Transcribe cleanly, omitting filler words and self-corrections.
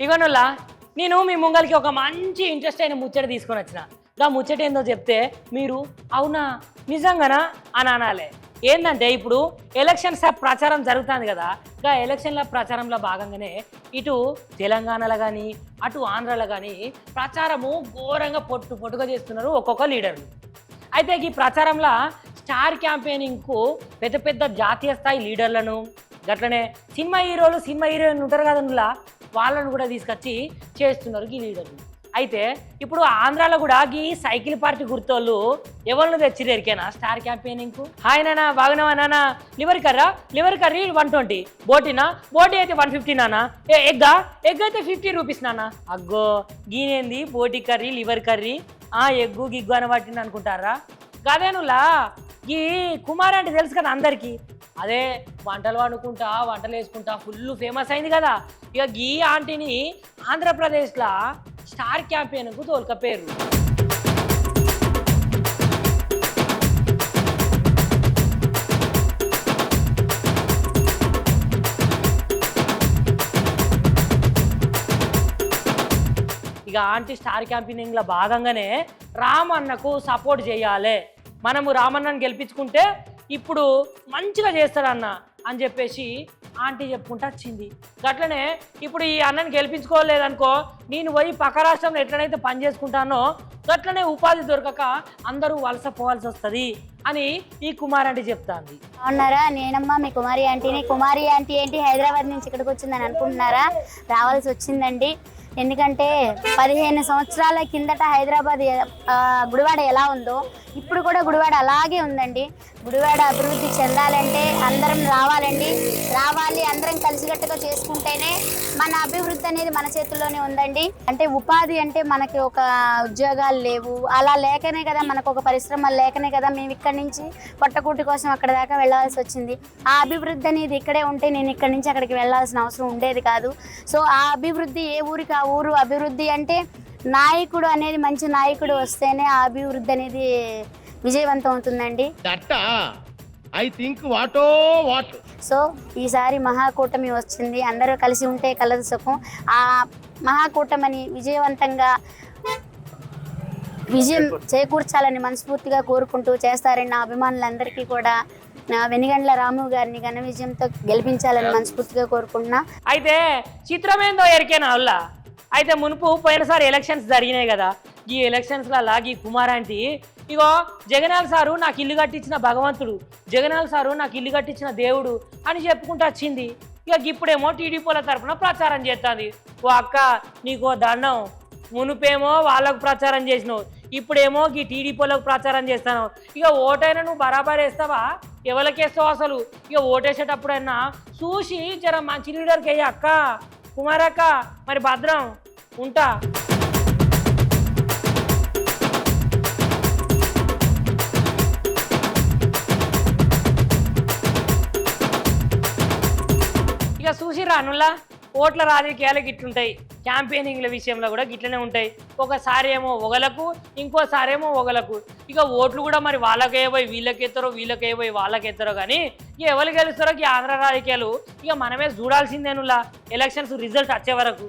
ఇగోనుల్లా నేను మీ ముంగల్కి ఒక మంచి ఇంట్రెస్ట్ అయిన ముచ్చట తీసుకొని వచ్చిన గా ముచ్చట ఏందో చెప్తే మీరు అవునా నిజంగానా అని అనాలి. ఏంటంటే ఇప్పుడు ఎలక్షన్స్ ప్రచారం జరుగుతుంది కదా, గా ఎలక్షన్ల ప్రచారంలో భాగంగానే ఇటు తెలంగాణలో కానీ అటు ఆంధ్రాలో కానీ ప్రచారము ఘోరంగా పొట్టుగా చేస్తున్నారు ఒక్కొక్క లీడర్లు. అయితే ఈ ప్రచారంలో స్టార్ క్యాంపెయినింగ్కు పెద్ద పెద్ద జాతీయ స్థాయి లీడర్లను గట్లనే సినిమా హీరోలు సినిమా హీరోయిన్ ఉంటారు కదనులా వాళ్ళను కూడా తీసుకొచ్చి చేస్తున్నారు ఈ లీడర్లు. అయితే ఇప్పుడు ఆంధ్రాలో కూడా ఈ సైకిల్ పార్టీ గుర్తోళ్ళు ఎవరిని తెచ్చిరు ఎరికేనా స్టార్ క్యాంపెయినింగ్కు. హాయ్ నానా బాగున్నావా నానా, లివర్ కర్రీ 120, బోటీ అయితే 150 నానా, ఎగ్ అయితే 50 రూపీస్ నానా. అగ్గో గీనేంది బోటీ కర్రీ లివర్ కర్రీ ఎగ్గు గిగ్గు అని పట్టింది అనుకుంటారా? గదేనులా ఈ కుమార్ అంటే తెలుసు కదా అందరికీ, అదే వంటలు వండుకుంటా వంటలు వేసుకుంటా ఫుల్ ఫేమస్ అయింది కదా. ఇక ఈ ఆంటీని ఆంధ్రప్రదేశ్లో స్టార్ క్యాంపెయిన్కు తోలుకపోయారు. ఇక ఆంటీ స్టార్ క్యాంపెయినింగ్లో భాగంగానే రామన్నకు సపోర్ట్ చేయాలి, మనము రామన్నను గెలిపించుకుంటే ఇప్పుడు మంచిగా చేస్తాడన్న అని చెప్పేసి ఆంటీ చెప్పుకుంటూ వచ్చింది. అట్లనే ఇప్పుడు ఈ అన్నని గెలిపించుకోలేదనుకో నేను పోయి పక్క రాష్ట్రంలో ఎట్లనైతే పని చేసుకుంటానో అట్లనే ఉపాధి దొరకక అందరూ వలస పోవాల్సి వస్తుంది అని ఈ కుమార్ ఆంటీ చెప్తాంది. అవునారా, నేనమ్మా మీ కుమారి ఆంటీని. కుమారి ఆంటీ ఏంటి హైదరాబాద్ నుంచి ఇక్కడికి వచ్చిందని అనుకుంటున్నారా? రావాల్సి వచ్చిందండి. ఎందుకంటే 15 సంవత్సరాల కిందట హైదరాబాద్ గుడివాడ ఎలా ఉందో ఇప్పుడు కూడా గుడివాడ అలాగే ఉందండి. గుడివాడ అభివృద్ధి చెందాలంటే అందరం రావాలి, అందరం కలిసికట్టుగా చేసుకుంటేనే మన అభివృద్ధి అనేది మన చేతుల్లోనే ఉందండి. అంటే ఉపాధి అంటే మనకి ఒక ఉద్యోగాలు లేవు, అలా లేకనే కదా మనకు ఒక పరిశ్రమలు లేకనే కదా మేము ఇక్కడి నుంచి పొట్టకూటి కోసం అక్కడ దాకా వెళ్ళాల్సి వచ్చింది. ఆ అభివృద్ధి అనేది ఇక్కడే ఉంటే నేను ఇక్కడి నుంచి అక్కడికి వెళ్ళాల్సిన అవసరం ఉండేది కాదు. సో ఆ అభివృద్ధి ఏ ఊరికి ఆ ఊరు అభివృద్ధి అంటే నాయకుడు అనేది మంచి నాయకుడు వస్తేనే ఆ అభివృద్ధి అనేది విజయవంతం అవుతుందండి. సో ఈసారి మహాకూటమి వచ్చింది, అందరూ కలిసి ఉంటే కలదు సుఖం. ఆ మహాకూటమిని విజయవంతంగా విజయం చేకూర్చాలని మనస్ఫూర్తిగా కోరుకుంటూ చేస్తారని నా అభిమానులందరికీ కూడా వెనిగండ్ల రాము గారిని ఘన విజయంతో గెలిపించాలని మనస్ఫూర్తిగా కోరుకుంటున్నా. అయితే చిత్రమేందో ఎరికేనా వల్ల అయితే మునుపు పోయినసారి ఎలక్షన్స్ జరిగినాయి కదా, ఈ ఎలక్షన్స్లలో ఈ కుమార్ ఆంటీ ఇగో జగనాల్ సారు నాకు ఇల్లు కట్టించిన భగవంతుడు, జగనాల్ సారు నాకు ఇల్లు కట్టించిన దేవుడు అని చెప్పుకుంటూ వచ్చింది. ఇక ఇప్పుడేమో టీడీపీల తరఫున ప్రచారం చేస్తుంది. ఓ అక్క నీకో దండం, మునుపేమో వాళ్ళకు ప్రచారం చేసినావు, ఇప్పుడేమో ఈ టీడీపీలకు ప్రచారం చేస్తాను. ఇక ఓటైనా నువ్వు బరాబర్ వేస్తావా? ఎవరికేస్తావు అసలు? ఇక ఓటేసేటప్పుడైనా చూసి జర మంచి లీడర్కి అయ్యా అక్క, కుమారక్క. మరి భద్రం ఉంటా. ఇక చూసి రానుల్లా ఓట్ల రాజకీయాలు గిట్లుంటాయి, క్యాంపెయినింగ్ల విషయంలో కూడా గిట్లనే ఉంటాయి. ఒకసారి ఏమో ఒకలకు, ఇంకోసారి ఏమో ఒకలకు. ఇక ఓట్లు కూడా మరి వాళ్ళకేపోయి వీళ్ళకెత్తారో, వీళ్ళకేపోయి వాళ్ళకెత్తారో. కానీ ఇక ఎవరు గెలుస్తారో ఈ ఆంధ్ర రాజకీయాలు ఇక మనమే చూడాల్సిందేనులా ఎలక్షన్స్ రిజల్ట్ వచ్చే వరకు.